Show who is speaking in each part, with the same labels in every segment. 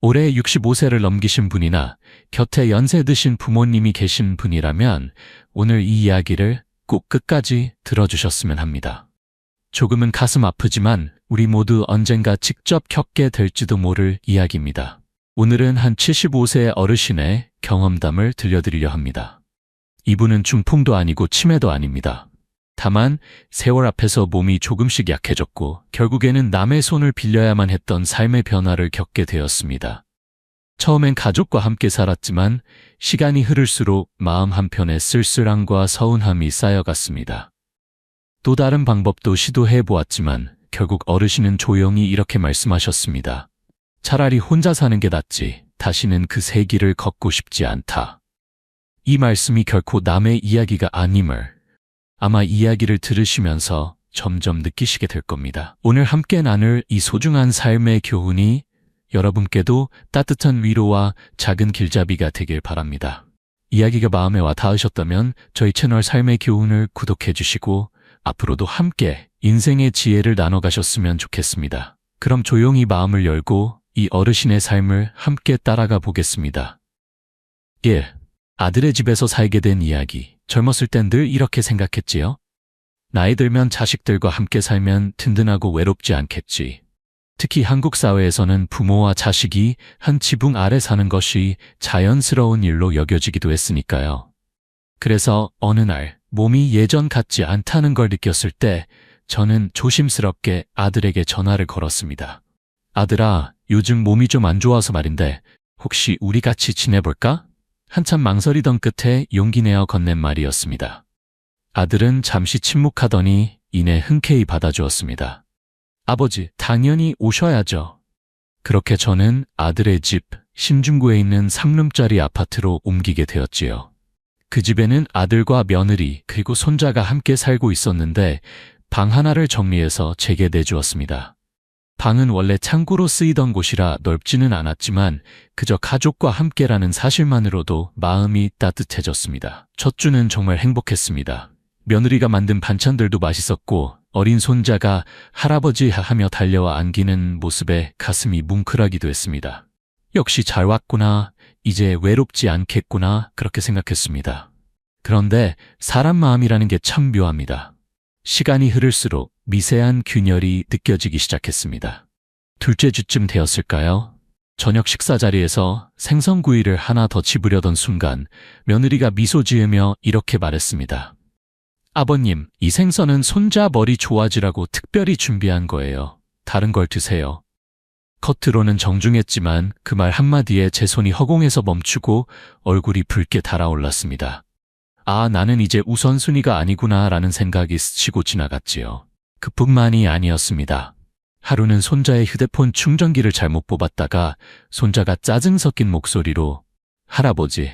Speaker 1: 올해 65세를 넘기신 분이나 곁에 연세 드신 부모님이 계신 분이라면 오늘 이 이야기를 꼭 끝까지 들어주셨으면 합니다. 조금은 가슴 아프지만 우리 모두 언젠가 직접 겪게 될지도 모를 이야기입니다. 오늘은 한 75세의 어르신의 경험담을 들려드리려 합니다. 이분은 중풍도 아니고 치매도 아닙니다. 다만 세월 앞에서 몸이 조금씩 약해졌고 결국에는 남의 손을 빌려야만 했던 삶의 변화를 겪게 되었습니다. 처음엔 가족과 함께 살았지만 시간이 흐를수록 마음 한편에 쓸쓸함과 서운함이 쌓여갔습니다. 또 다른 방법도 시도해 보았지만 결국 어르신은 조용히 이렇게 말씀하셨습니다. 차라리 혼자 사는 게 낫지. 다시는 그 새 길을 걷고 싶지 않다. 이 말씀이 결코 남의 이야기가 아님을 아마 이야기를 들으시면서 점점 느끼시게 될 겁니다. 오늘 함께 나눌 이 소중한 삶의 교훈이 여러분께도 따뜻한 위로와 작은 길잡이가 되길 바랍니다. 이야기가 마음에 와 닿으셨다면 저희 채널 삶의 교훈을 구독해 주시고 앞으로도 함께 인생의 지혜를 나눠가셨으면 좋겠습니다. 그럼 조용히 마음을 열고 이 어르신의 삶을 함께 따라가 보겠습니다. 1. 아들의 집에서 살게 된 이야기. 젊었을 땐 늘 이렇게 생각했지요. 나이 들면 자식들과 함께 살면 든든하고 외롭지 않겠지. 특히 한국 사회에서는 부모와 자식이 한 지붕 아래 사는 것이 자연스러운 일로 여겨지기도 했으니까요. 그래서 어느 날 몸이 예전 같지 않다는 걸 느꼈을 때 저는 조심스럽게 아들에게 전화를 걸었습니다. 아들아, 요즘 몸이 좀 안 좋아서 말인데 혹시 우리 같이 지내볼까? 한참 망설이던 끝에 용기 내어 건넨 말이었습니다. 아들은 잠시 침묵하더니 이내 흔쾌히 받아주었습니다. 아버지, 당연히 오셔야죠. 그렇게 저는 아들의 집, 신중구에 있는 3룸짜리 아파트로 옮기게 되었지요. 그 집에는 아들과 며느리 그리고 손자가 함께 살고 있었는데 방 하나를 정리해서 제게 내주었습니다. 방은 원래 창고로 쓰이던 곳이라 넓지는 않았지만 그저 가족과 함께라는 사실만으로도 마음이 따뜻해졌습니다. 첫 주는 정말 행복했습니다. 며느리가 만든 반찬들도 맛있었고 어린 손자가 할아버지 하며 달려와 안기는 모습에 가슴이 뭉클하기도 했습니다. 역시 잘 왔구나, 이제 외롭지 않겠구나 그렇게 생각했습니다. 그런데 사람 마음이라는 게 참 묘합니다. 시간이 흐를수록 미세한 균열이 느껴지기 시작했습니다. 둘째 주쯤 되었을까요? 저녁 식사 자리에서 생선구이를 하나 더 집으려던 순간 며느리가 미소 지으며 이렇게 말했습니다. 아버님, 이 생선은 손자 머리 좋아지라고 특별히 준비한 거예요. 다른 걸 드세요. 겉으로는 정중했지만 그 말 한마디에 제 손이 허공에서 멈추고 얼굴이 붉게 달아올랐습니다. 아, 나는 이제 우선순위가 아니구나 라는 생각이 스치고 지나갔지요. 그뿐만이 아니었습니다. 하루는 손자의 휴대폰 충전기를 잘못 뽑았다가 손자가 짜증 섞인 목소리로 할아버지,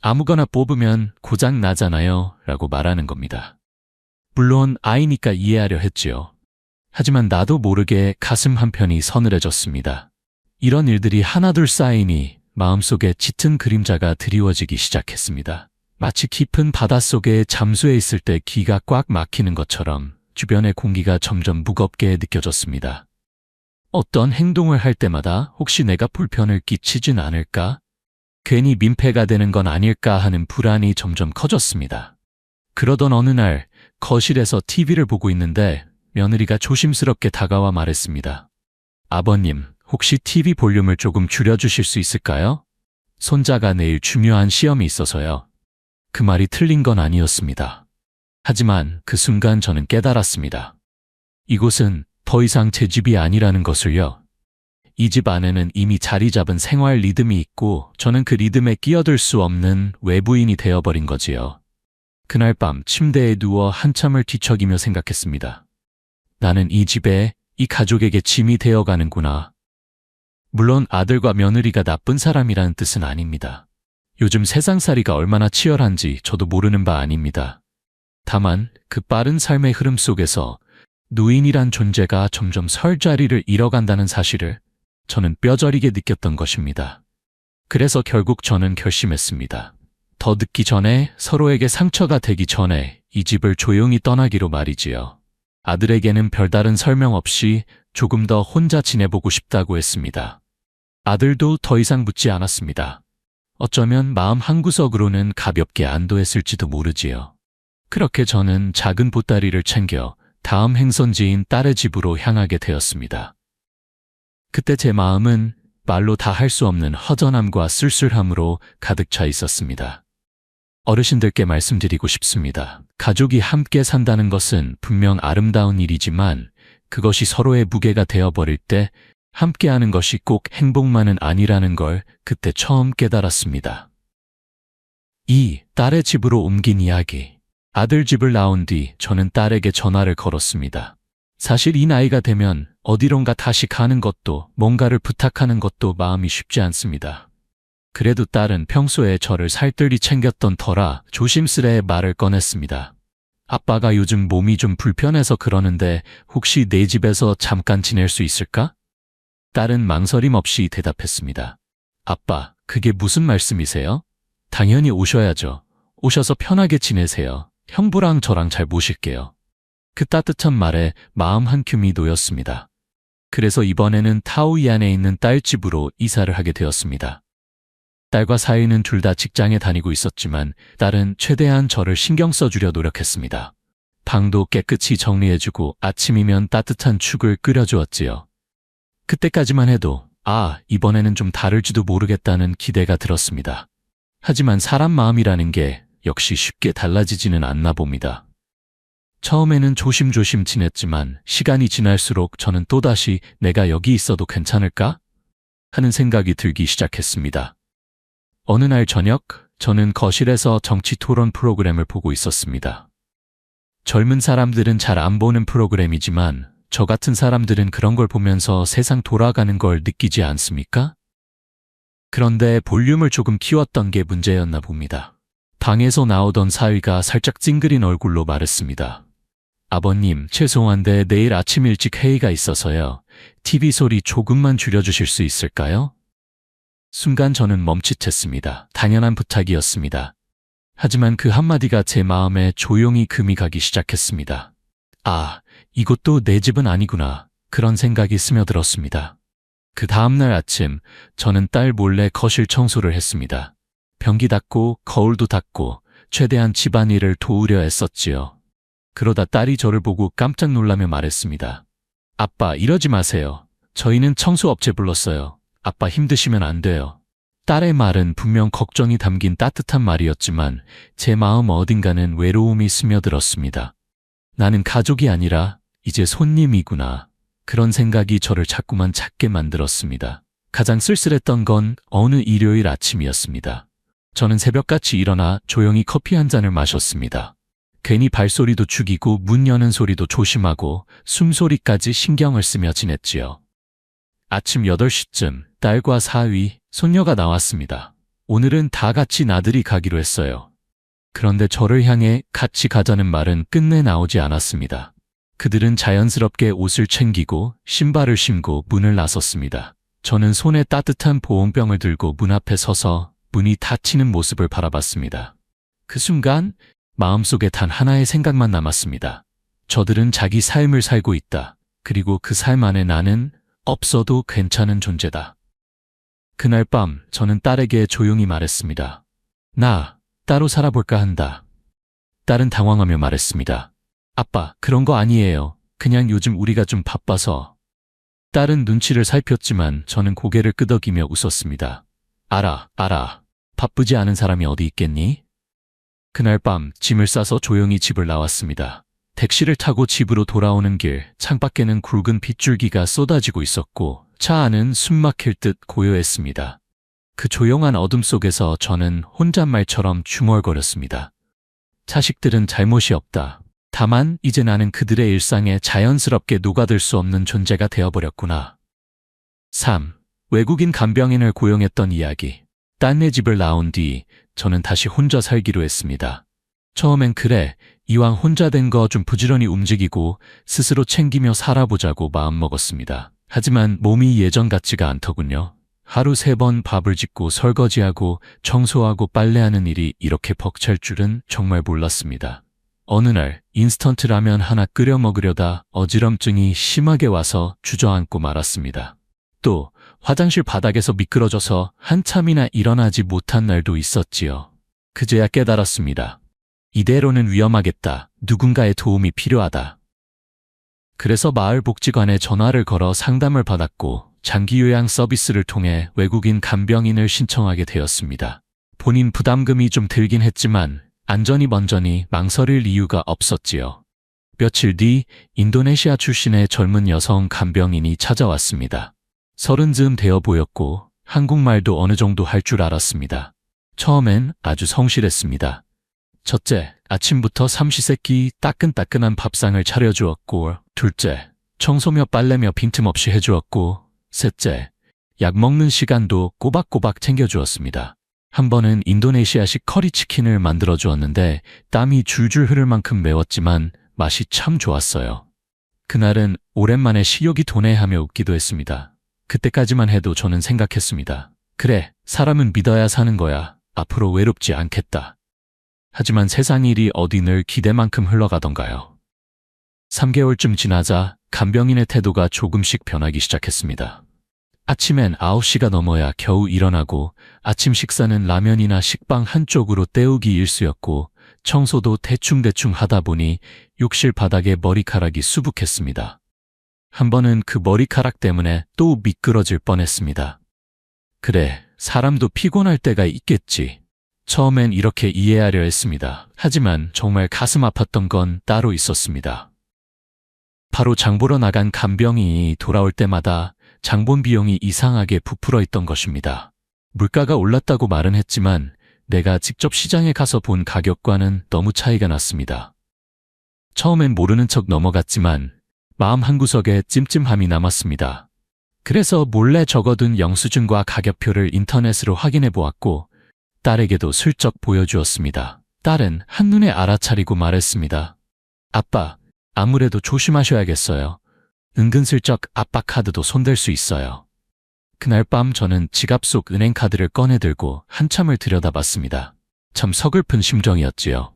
Speaker 1: 아무거나 뽑으면 고장 나잖아요 라고 말하는 겁니다. 물론 아이니까 이해하려 했지요. 하지만 나도 모르게 가슴 한편이 서늘해졌습니다. 이런 일들이 하나둘 쌓이니 마음속에 짙은 그림자가 드리워지기 시작했습니다. 마치 깊은 바닷속에 잠수해 있을 때 기가 꽉 막히는 것처럼 주변의 공기가 점점 무겁게 느껴졌습니다. 어떤 행동을 할 때마다 혹시 내가 불편을 끼치진 않을까? 괜히 민폐가 되는 건 아닐까 하는 불안이 점점 커졌습니다. 그러던 어느 날 거실에서 TV를 보고 있는데 며느리가 조심스럽게 다가와 말했습니다. 아버님, 혹시 TV 볼륨을 조금 줄여주실 수 있을까요? 손자가 내일 중요한 시험이 있어서요. 그 말이 틀린 건 아니었습니다. 하지만 그 순간 저는 깨달았습니다. 이곳은 더 이상 제 집이 아니라는 것을요. 이 집 안에는 이미 자리 잡은 생활 리듬이 있고 저는 그 리듬에 끼어들 수 없는 외부인이 되어버린 거지요. 그날 밤 침대에 누워 한참을 뒤척이며 생각했습니다. 나는 이 집에, 이 가족에게 짐이 되어가는구나. 물론 아들과 며느리가 나쁜 사람이라는 뜻은 아닙니다. 요즘 세상살이가 얼마나 치열한지 저도 모르는 바 아닙니다. 다만 그 빠른 삶의 흐름 속에서 노인이란 존재가 점점 설 자리를 잃어간다는 사실을 저는 뼈저리게 느꼈던 것입니다. 그래서 결국 저는 결심했습니다. 더 늦기 전에, 서로에게 상처가 되기 전에 이 집을 조용히 떠나기로 말이지요. 아들에게는 별다른 설명 없이 조금 더 혼자 지내보고 싶다고 했습니다. 아들도 더 이상 묻지 않았습니다. 어쩌면 마음 한구석으로는 가볍게 안도했을지도 모르지요. 그렇게 저는 작은 보따리를 챙겨 다음 행선지인 딸의 집으로 향하게 되었습니다. 그때 제 마음은 말로 다 할 수 없는 허전함과 쓸쓸함으로 가득 차 있었습니다. 어르신들께 말씀드리고 싶습니다. 가족이 함께 산다는 것은 분명 아름다운 일이지만 그것이 서로의 무게가 되어버릴 때 함께하는 것이 꼭 행복만은 아니라는 걸 그때 처음 깨달았습니다. 딸의 집으로 옮긴 이야기. 아들 집을 나온 뒤 저는 딸에게 전화를 걸었습니다. 사실 이 나이가 되면 어디론가 다시 가는 것도 뭔가를 부탁하는 것도 마음이 쉽지 않습니다. 그래도 딸은 평소에 저를 살뜰히 챙겼던 터라 조심스레 말을 꺼냈습니다. 아빠가 요즘 몸이 좀 불편해서 그러는데 혹시 내 집에서 잠깐 지낼 수 있을까? 딸은 망설임 없이 대답했습니다. 아빠, 그게 무슨 말씀이세요? 당연히 오셔야죠. 오셔서 편하게 지내세요. 형부랑 저랑 잘 모실게요. 그 따뜻한 말에 마음 한 뼘이 놓였습니다. 그래서 이번에는 타오이안에 있는 딸 집으로 이사를 하게 되었습니다. 딸과 사위는 둘 다 직장에 다니고 있었지만 딸은 최대한 저를 신경 써주려 노력했습니다. 방도 깨끗이 정리해주고 아침이면 따뜻한 죽을 끓여주었지요. 그때까지만 해도 이번에는 좀 다를지도 모르겠다는 기대가 들었습니다. 하지만 사람 마음이라는 게 역시 쉽게 달라지지는 않나 봅니다. 처음에는 조심조심 지냈지만 시간이 지날수록 저는 또다시 내가 여기 있어도 괜찮을까? 하는 생각이 들기 시작했습니다. 어느 날 저녁, 저는 거실에서 정치 토론 프로그램을 보고 있었습니다. 젊은 사람들은 잘 안 보는 프로그램이지만 저 같은 사람들은 그런 걸 보면서 세상 돌아가는 걸 느끼지 않습니까? 그런데 볼륨을 조금 키웠던 게 문제였나 봅니다. 방에서 나오던 사위가 살짝 찡그린 얼굴로 말했습니다. 아버님, 죄송한데 내일 아침 일찍 회의가 있어서요. TV 소리 조금만 줄여주실 수 있을까요? 순간 저는 멈칫했습니다. 당연한 부탁이었습니다. 하지만 그 한마디가 제 마음에 조용히 금이 가기 시작했습니다. 이것도 내 집은 아니구나. 그런 생각이 스며들었습니다. 그 다음날 아침, 저는 딸 몰래 거실 청소를 했습니다. 변기 닦고 거울도 닦고 최대한 집안일을 도우려 애썼지요. 그러다 딸이 저를 보고 깜짝 놀라며 말했습니다. 아빠, 이러지 마세요. 저희는 청소업체 불렀어요. 아빠 힘드시면 안 돼요. 딸의 말은 분명 걱정이 담긴 따뜻한 말이었지만 제 마음 어딘가는 외로움이 스며들었습니다. 나는 가족이 아니라 이제 손님이구나. 그런 생각이 저를 자꾸만 찾게 만들었습니다. 가장 쓸쓸했던 건 어느 일요일 아침이었습니다. 저는 새벽같이 일어나 조용히 커피 한 잔을 마셨습니다. 괜히 발소리도 죽이고 문 여는 소리도 조심하고 숨소리까지 신경을 쓰며 지냈지요. 아침 8시쯤 딸과 사위, 손녀가 나왔습니다. 오늘은 다 같이 나들이 가기로 했어요. 그런데 저를 향해 같이 가자는 말은 끝내 나오지 않았습니다. 그들은 자연스럽게 옷을 챙기고 신발을 신고 문을 나섰습니다. 저는 손에 따뜻한 보온병을 들고 문 앞에 서서 문이 닫히는 모습을 바라봤습니다. 그 순간 마음속에 단 하나의 생각만 남았습니다. 저들은 자기 삶을 살고 있다. 그리고 그 삶 안에 나는 없어도 괜찮은 존재다. 그날 밤 저는 딸에게 조용히 말했습니다. 나 따로 살아볼까 한다. 딸은 당황하며 말했습니다. 아빠, 그런 거 아니에요. 그냥 요즘 우리가 좀 바빠서. 딸은 눈치를 살폈지만 저는 고개를 끄덕이며 웃었습니다. 알아. 바쁘지 않은 사람이 어디 있겠니? 그날 밤 짐을 싸서 조용히 집을 나왔습니다. 택시를 타고 집으로 돌아오는 길, 창밖에는 굵은 빗줄기가 쏟아지고 있었고 차 안은 숨막힐 듯 고요했습니다. 그 조용한 어둠 속에서 저는 혼잣말처럼 중얼거렸습니다. 자식들은 잘못이 없다. 다만 이제 나는 그들의 일상에 자연스럽게 녹아들 수 없는 존재가 되어버렸구나. 3. 외국인 간병인을 고용했던 이야기. 딴네 집을 나온 뒤 저는 다시 혼자 살기로 했습니다. 처음엔 그래, 이왕 혼자 된 거 좀 부지런히 움직이고 스스로 챙기며 살아보자고 마음먹었습니다. 하지만 몸이 예전 같지가 않더군요. 하루 3번 밥을 짓고 설거지하고 청소하고 빨래하는 일이 이렇게 벅찰 줄은 정말 몰랐습니다. 어느 날 인스턴트 라면 하나 끓여 먹으려다 어지럼증이 심하게 와서 주저앉고 말았습니다. 또 화장실 바닥에서 미끄러져서 한참이나 일어나지 못한 날도 있었지요. 그제야 깨달았습니다. 이대로는 위험하겠다. 누군가의 도움이 필요하다. 그래서 마을복지관에 전화를 걸어 상담을 받았고 장기요양 서비스를 통해 외국인 간병인을 신청하게 되었습니다. 본인 부담금이 좀 들긴 했지만 안전이 먼저니 망설일 이유가 없었지요. 며칠 뒤 인도네시아 출신의 젊은 여성 간병인이 찾아왔습니다. 30쯤 되어 보였고 한국말도 어느 정도 할 줄 알았습니다. 처음엔 아주 성실했습니다. 첫째, 아침부터 삼시세끼 따끈따끈한 밥상을 차려주었고, 둘째, 청소며 빨래며 빈틈없이 해주었고, 셋째, 약 먹는 시간도 꼬박꼬박 챙겨주었습니다. 한 번은 인도네시아식 커리치킨을 만들어 주었는데 땀이 줄줄 흐를 만큼 매웠지만 맛이 참 좋았어요. 그날은 오랜만에 식욕이 도내하며 웃기도 했습니다. 그때까지만 해도 저는 생각했습니다. 그래, 사람은 믿어야 사는 거야. 앞으로 외롭지 않겠다. 하지만 세상 일이 어디 늘 기대만큼 흘러가던가요. 3개월쯤 지나자 간병인의 태도가 조금씩 변하기 시작했습니다. 아침엔 9시가 넘어야 겨우 일어나고 아침 식사는 라면이나 식빵 한쪽으로 때우기 일쑤였고 청소도 대충대충 하다 보니 욕실 바닥에 머리카락이 수북했습니다. 한 번은 그 머리카락 때문에 또 미끄러질 뻔했습니다. 그래, 사람도 피곤할 때가 있겠지. 처음엔 이렇게 이해하려 했습니다. 하지만 정말 가슴 아팠던 건 따로 있었습니다. 바로 장 보러 나간 간병인이 돌아올 때마다 장본 비용이 이상하게 부풀어 있던 것입니다. 물가가 올랐다고 말은 했지만 내가 직접 시장에 가서 본 가격과는 너무 차이가 났습니다. 처음엔 모르는 척 넘어갔지만 마음 한구석에 찜찜함이 남았습니다. 그래서 몰래 적어둔 영수증과 가격표를 인터넷으로 확인해 보았고 딸에게도 슬쩍 보여주었습니다. 딸은 한눈에 알아차리고 말했습니다. 아빠, 아무래도 조심하셔야겠어요. 은근슬쩍 아빠 카드도 손댈 수 있어요. 그날 밤 저는 지갑 속 은행카드를 꺼내들고 한참을 들여다봤습니다. 참 서글픈 심정이었지요.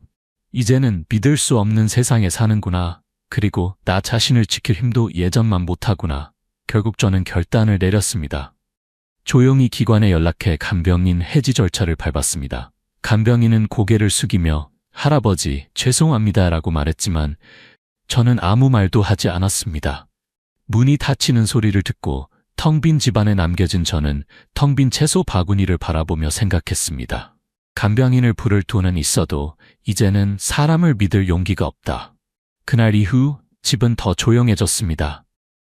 Speaker 1: 이제는 믿을 수 없는 세상에 사는구나. 그리고 나 자신을 지킬 힘도 예전만 못하구나. 결국 저는 결단을 내렸습니다. 조용히 기관에 연락해 간병인 해지 절차를 밟았습니다. 간병인은 고개를 숙이며 할아버지 죄송합니다라고 말했지만 저는 아무 말도 하지 않았습니다. 문이 닫히는 소리를 듣고 텅 빈 집안에 남겨진 저는 텅 빈 채소 바구니를 바라보며 생각했습니다. 간병인을 부를 돈은 있어도 이제는 사람을 믿을 용기가 없다. 그날 이후 집은 더 조용해졌습니다.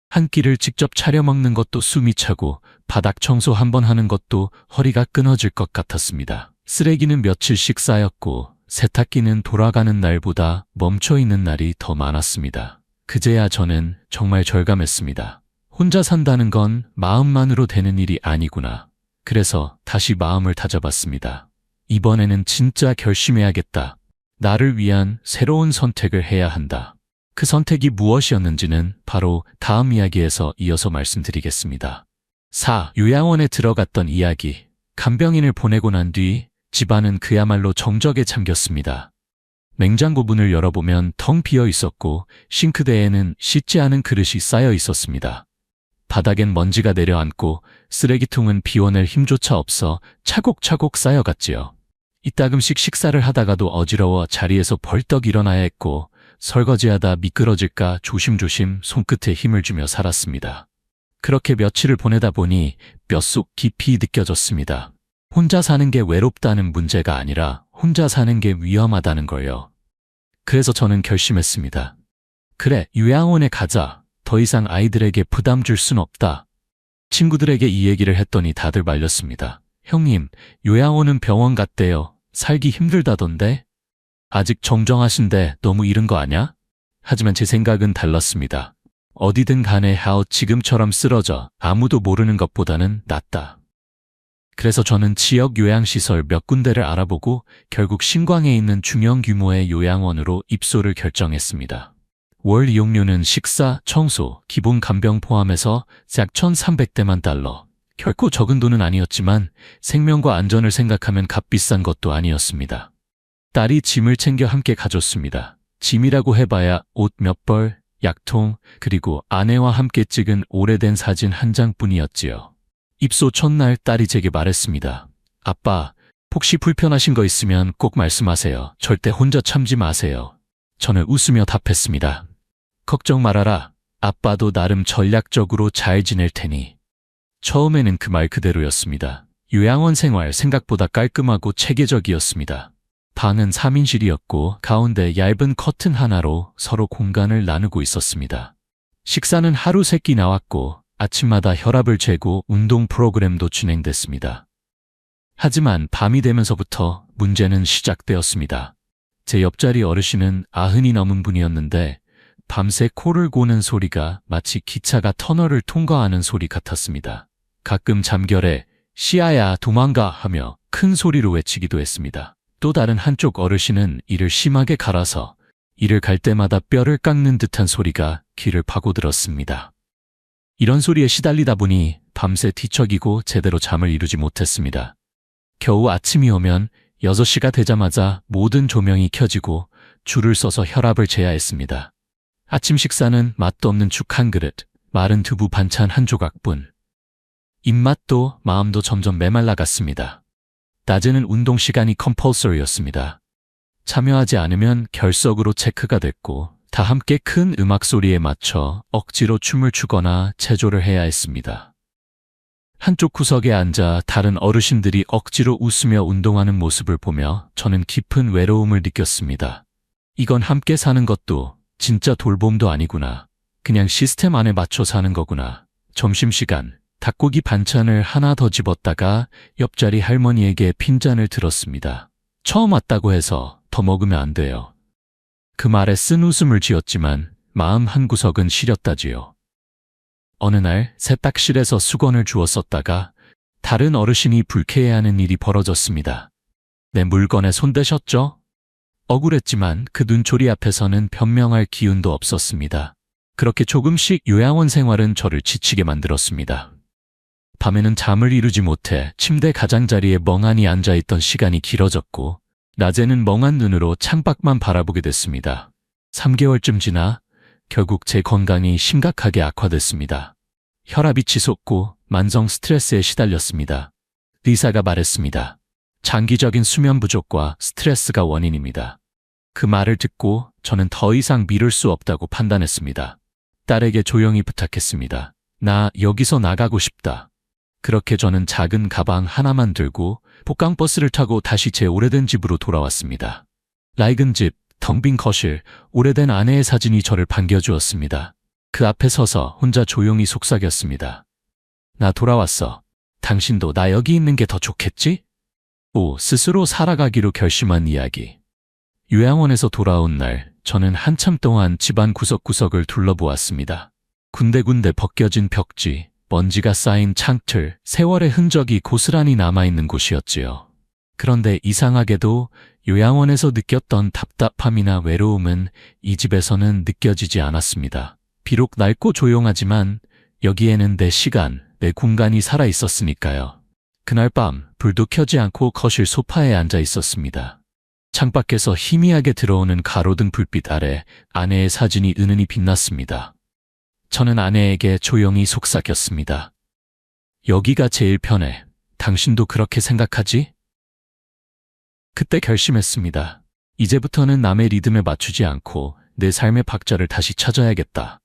Speaker 1: 한 끼를 직접 차려 먹는 것도 숨이 차고 바닥 청소 한 번 하는 것도 허리가 끊어질 것 같았습니다. 쓰레기는 며칠씩 쌓였고 세탁기는 돌아가는 날보다 멈춰있는 날이 더 많았습니다. 그제야 저는 정말 절감했습니다. 혼자 산다는 건 마음만으로 되는 일이 아니구나. 그래서 다시 마음을 다잡았습니다. 이번에는 진짜 결심해야겠다. 나를 위한 새로운 선택을 해야 한다. 그 선택이 무엇이었는지는 바로 다음 이야기에서 이어서 말씀드리겠습니다. 4. 요양원에 들어갔던 이야기. 간병인을 보내고 난 뒤 집안은 그야말로 정적에 잠겼습니다. 냉장고 문을 열어보면 텅 비어 있었고 싱크대에는 씻지 않은 그릇이 쌓여 있었습니다. 바닥엔 먼지가 내려앉고 쓰레기통은 비워낼 힘조차 없어 차곡차곡 쌓여갔지요. 이따금씩 식사를 하다가도 어지러워 자리에서 벌떡 일어나야 했고 설거지하다 미끄러질까 조심조심 손끝에 힘을 주며 살았습니다. 그렇게 며칠을 보내다 보니 뼛속 깊이 느껴졌습니다. 혼자 사는 게 외롭다는 문제가 아니라 혼자 사는 게 위험하다는 걸요. 그래서 저는 결심했습니다. 그래, 요양원에 가자. 더 이상 아이들에게 부담 줄 순 없다. 친구들에게 이 얘기를 했더니 다들 말렸습니다. 형님, 요양원은 병원 같대요. 살기 힘들다던데? 아직 정정하신데 너무 이른 거 아냐? 하지만 제 생각은 달랐습니다. 어디든 간에 지금처럼 쓰러져 아무도 모르는 것보다는 낫다. 그래서 저는 지역 요양시설 몇 군데를 알아보고 결국 신광에 있는 중형 규모의 요양원으로 입소를 결정했습니다. 월 이용료는 식사, 청소, 기본 간병 포함해서 약 1,300대만 달러. 결코 적은 돈은 아니었지만 생명과 안전을 생각하면 값비싼 것도 아니었습니다. 딸이 짐을 챙겨 함께 가줬습니다. 짐이라고 해봐야 옷 몇 벌, 약통, 그리고 아내와 함께 찍은 오래된 사진 한 장뿐이었지요. 입소 첫날 딸이 제게 말했습니다. 아빠, 혹시 불편하신 거 있으면 꼭 말씀하세요. 절대 혼자 참지 마세요. 저는 웃으며 답했습니다. 걱정 말아라. 아빠도 나름 전략적으로 잘 지낼 테니. 처음에는 그 말 그대로였습니다. 요양원 생활 생각보다 깔끔하고 체계적이었습니다. 방은 3인실이었고 가운데 얇은 커튼 하나로 서로 공간을 나누고 있었습니다. 식사는 하루 3끼 나왔고 아침마다 혈압을 재고 운동 프로그램도 진행됐습니다. 하지만 밤이 되면서부터 문제는 시작되었습니다. 제 옆자리 어르신은 90이 넘은 분이었는데 밤새 코를 고는 소리가 마치 기차가 터널을 통과하는 소리 같았습니다. 가끔 잠결에 시아야 도망가 하며 큰 소리로 외치기도 했습니다. 또 다른 한쪽 어르신은 이를 심하게 갈아서 이를 갈 때마다 뼈를 깎는 듯한 소리가 귀를 파고들었습니다. 이런 소리에 시달리다 보니 밤새 뒤척이고 제대로 잠을 이루지 못했습니다. 겨우 아침이 오면 6시가 되자마자 모든 조명이 켜지고 줄을 서서 혈압을 재야 했습니다. 아침 식사는 맛도 없는 죽 한 그릇, 마른 두부 반찬 한 조각뿐. 입맛도 마음도 점점 메말라갔습니다. 낮에는 운동 시간이 컴펄서리였습니다. 참여하지 않으면 결석으로 체크가 됐고 다 함께 큰 음악 소리에 맞춰 억지로 춤을 추거나 체조를 해야 했습니다. 한쪽 구석에 앉아 다른 어르신들이 억지로 웃으며 운동하는 모습을 보며 저는 깊은 외로움을 느꼈습니다. 이건 함께 사는 것도 진짜 돌봄도 아니구나. 그냥 시스템 안에 맞춰 사는 거구나. 점심시간 닭고기 반찬을 하나 더 집었다가 옆자리 할머니에게 핀잔을 들었습니다. 처음 왔다고 해서 더 먹으면 안 돼요. 그 말에 쓴 웃음을 지었지만 마음 한구석은 시렸다지요. 어느 날 세탁실에서 수건을 주웠었다가 다른 어르신이 불쾌해하는 일이 벌어졌습니다. 내 물건에 손대셨죠? 억울했지만 그 눈초리 앞에서는 변명할 기운도 없었습니다. 그렇게 조금씩 요양원 생활은 저를 지치게 만들었습니다. 밤에는 잠을 이루지 못해 침대 가장자리에 멍하니 앉아있던 시간이 길어졌고 낮에는 멍한 눈으로 창밖만 바라보게 됐습니다. 3개월쯤 지나 결국 제 건강이 심각하게 악화됐습니다. 혈압이 치솟고 만성 스트레스에 시달렸습니다. 의사가 말했습니다. 장기적인 수면 부족과 스트레스가 원인입니다. 그 말을 듣고 저는 더 이상 미룰 수 없다고 판단했습니다. 딸에게 조용히 부탁했습니다. 나 여기서 나가고 싶다. 그렇게 저는 작은 가방 하나만 들고 복강버스를 타고 다시 제 오래된 집으로 돌아왔습니다. 낡은 집, 텅 빈 거실, 오래된 아내의 사진이 저를 반겨주었습니다. 그 앞에 서서 혼자 조용히 속삭였습니다. 나 돌아왔어. 당신도 나 여기 있는 게 더 좋겠지? 스스로 살아가기로 결심한 이야기. 요양원에서 돌아온 날, 저는 한참 동안 집안 구석구석을 둘러보았습니다. 군데군데 벗겨진 벽지, 먼지가 쌓인 창틀, 세월의 흔적이 고스란히 남아있는 곳이었지요. 그런데 이상하게도 요양원에서 느꼈던 답답함이나 외로움은 이 집에서는 느껴지지 않았습니다. 비록 낡고 조용하지만 여기에는 내 시간, 내 공간이 살아있었으니까요. 그날 밤 불도 켜지 않고 거실 소파에 앉아 있었습니다. 창밖에서 희미하게 들어오는 가로등 불빛 아래 아내의 사진이 은은히 빛났습니다. 저는 아내에게 조용히 속삭였습니다. 여기가 제일 편해. 당신도 그렇게 생각하지? 그때 결심했습니다. 이제부터는 남의 리듬에 맞추지 않고 내 삶의 박자를 다시 찾아야겠다.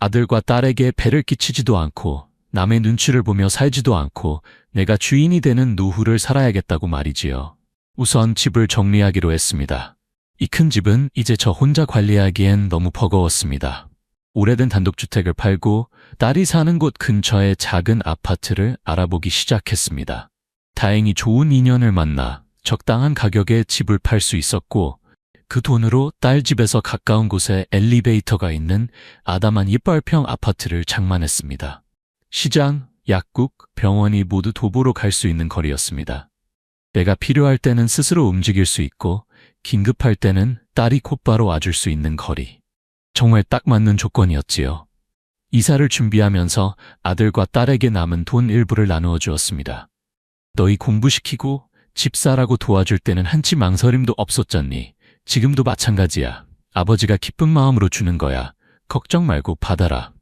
Speaker 1: 아들과 딸에게 배를 끼치지도 않고 남의 눈치를 보며 살지도 않고 내가 주인이 되는 노후를 살아야겠다고 말이지요. 우선 집을 정리하기로 했습니다. 이 큰 집은 이제 저 혼자 관리하기엔 너무 버거웠습니다. 오래된 단독주택을 팔고 딸이 사는 곳 근처의 작은 아파트를 알아보기 시작했습니다. 다행히 좋은 인연을 만나 적당한 가격에 집을 팔 수 있었고 그 돈으로 딸 집에서 가까운 곳에 엘리베이터가 있는 아담한 이빨평 아파트를 장만했습니다. 시장, 약국, 병원이 모두 도보로 갈 수 있는 거리였습니다. 내가 필요할 때는 스스로 움직일 수 있고 긴급할 때는 딸이 곧바로 와줄 수 있는 거리. 정말 딱 맞는 조건이었지요. 이사를 준비하면서 아들과 딸에게 남은 돈 일부를 나누어 주었습니다. 너희 공부시키고 집 사라고 도와줄 때는 한치 망설임도 없었잖니. 지금도 마찬가지야. 아버지가 기쁜 마음으로 주는 거야. 걱정 말고 받아라.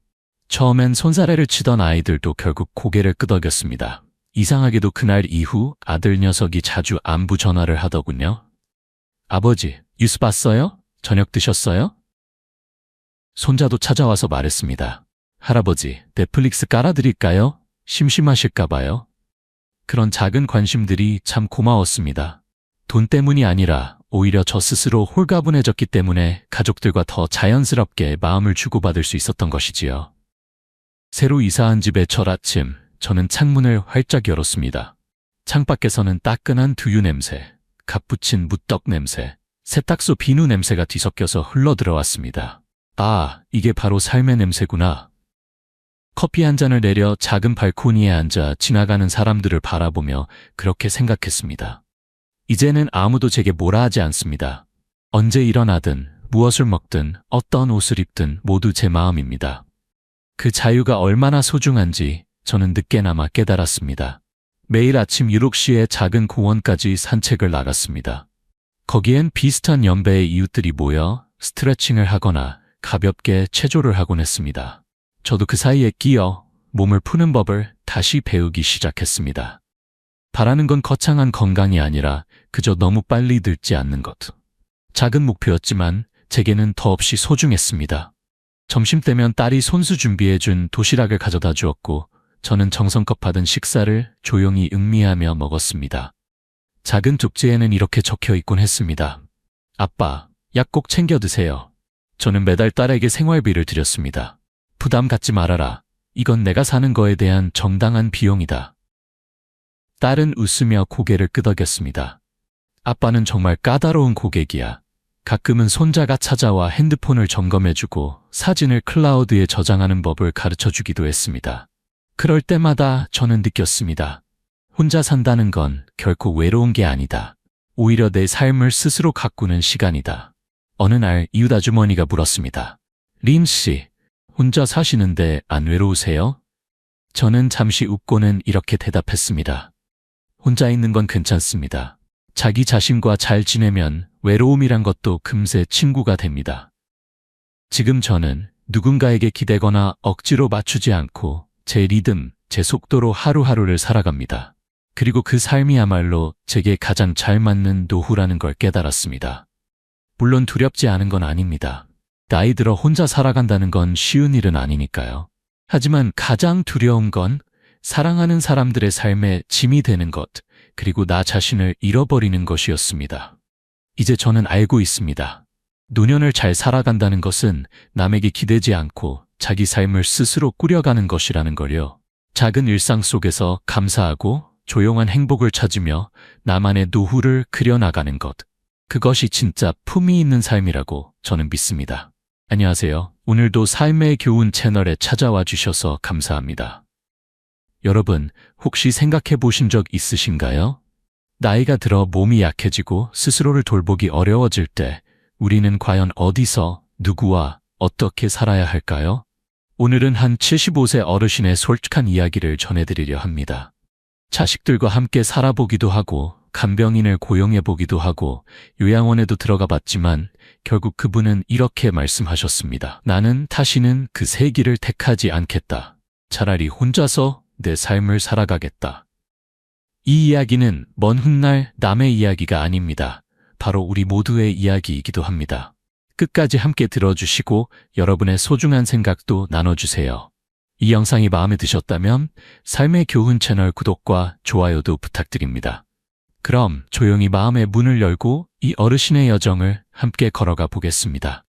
Speaker 1: 처음엔 손사래를 치던 아이들도 결국 고개를 끄덕였습니다. 이상하게도 그날 이후 아들 녀석이 자주 안부 전화를 하더군요. 아버지, 뉴스 봤어요? 저녁 드셨어요? 손자도 찾아와서 말했습니다. 할아버지, 넷플릭스 깔아드릴까요? 심심하실까봐요. 그런 작은 관심들이 참 고마웠습니다. 돈 때문이 아니라 오히려 저 스스로 홀가분해졌기 때문에 가족들과 더 자연스럽게 마음을 주고받을 수 있었던 것이지요. 새로 이사한 집의 첫 아침, 저는 창문을 활짝 열었습니다. 창밖에서는 따끈한 두유 냄새, 갓 부친 무떡 냄새, 세탁소 비누 냄새가 뒤섞여서 흘러들어왔습니다. 아, 이게 바로 삶의 냄새구나. 커피 한 잔을 내려 작은 발코니에 앉아 지나가는 사람들을 바라보며 그렇게 생각했습니다. 이제는 아무도 제게 뭐라 하지 않습니다. 언제 일어나든, 무엇을 먹든, 어떤 옷을 입든 모두 제 마음입니다. 그 자유가 얼마나 소중한지 저는 늦게나마 깨달았습니다. 매일 아침 7시에 작은 공원까지 산책을 나갔습니다. 거기엔 비슷한 연배의 이웃들이 모여 스트레칭을 하거나 가볍게 체조를 하곤 했습니다. 저도 그 사이에 끼어 몸을 푸는 법을 다시 배우기 시작했습니다. 바라는 건 거창한 건강이 아니라 그저 너무 빨리 늙지 않는 것. 작은 목표였지만 제게는 더없이 소중했습니다. 점심때면 딸이 손수 준비해준 도시락을 가져다 주었고 저는 정성껏 받은 식사를 조용히 음미하며 먹었습니다. 작은 쪽지에는 이렇게 적혀 있곤 했습니다. 아빠, 약 꼭 챙겨 드세요. 저는 매달 딸에게 생활비를 드렸습니다. 부담 갖지 말아라. 이건 내가 사는 거에 대한 정당한 비용이다. 딸은 웃으며 고개를 끄덕였습니다. 아빠는 정말 까다로운 고객이야. 가끔은 손자가 찾아와 핸드폰을 점검해주고 사진을 클라우드에 저장하는 법을 가르쳐주기도 했습니다. 그럴 때마다 저는 느꼈습니다. 혼자 산다는 건 결코 외로운 게 아니다. 오히려 내 삶을 스스로 가꾸는 시간이다. 어느 날 이웃 아주머니가 물었습니다. 린 씨, 혼자 사시는데 안 외로우세요? 저는 잠시 웃고는 이렇게 대답했습니다. 혼자 있는 건 괜찮습니다. 자기 자신과 잘 지내면 외로움이란 것도 금세 친구가 됩니다. 지금 저는 누군가에게 기대거나 억지로 맞추지 않고 제 리듬, 제 속도로 하루하루를 살아갑니다. 그리고 그 삶이야말로 제게 가장 잘 맞는 노후라는 걸 깨달았습니다. 물론 두렵지 않은 건 아닙니다. 나이 들어 혼자 살아간다는 건 쉬운 일은 아니니까요. 하지만 가장 두려운 건 사랑하는 사람들의 삶에 짐이 되는 것, 그리고 나 자신을 잃어버리는 것이었습니다. 이제 저는 알고 있습니다. 노년을 잘 살아간다는 것은 남에게 기대지 않고 자기 삶을 스스로 꾸려가는 것이라는 걸요. 작은 일상 속에서 감사하고 조용한 행복을 찾으며 나만의 노후를 그려나가는 것. 그것이 진짜 품위 있는 삶이라고 저는 믿습니다. 안녕하세요. 오늘도 삶의 교훈 채널에 찾아와 주셔서 감사합니다. 여러분, 혹시 생각해 보신 적 있으신가요? 나이가 들어 몸이 약해지고 스스로를 돌보기 어려워질 때 우리는 과연 어디서, 누구와 어떻게 살아야 할까요? 오늘은 한 75세 어르신의 솔직한 이야기를 전해드리려 합니다. 자식들과 함께 살아보기도 하고 간병인을 고용해보기도 하고 요양원에도 들어가 봤지만 결국 그분은 이렇게 말씀하셨습니다. 나는 다시는 그 세 길을 택하지 않겠다. 차라리 혼자서 내 삶을 살아가겠다. 이 이야기는 먼 훗날 남의 이야기가 아닙니다. 바로 우리 모두의 이야기이기도 합니다. 끝까지 함께 들어주시고 여러분의 소중한 생각도 나눠주세요. 이 영상이 마음에 드셨다면 삶의 교훈 채널 구독과 좋아요도 부탁드립니다. 그럼 조용히 마음의 문을 열고 이 어르신의 여정을 함께 걸어가 보겠습니다.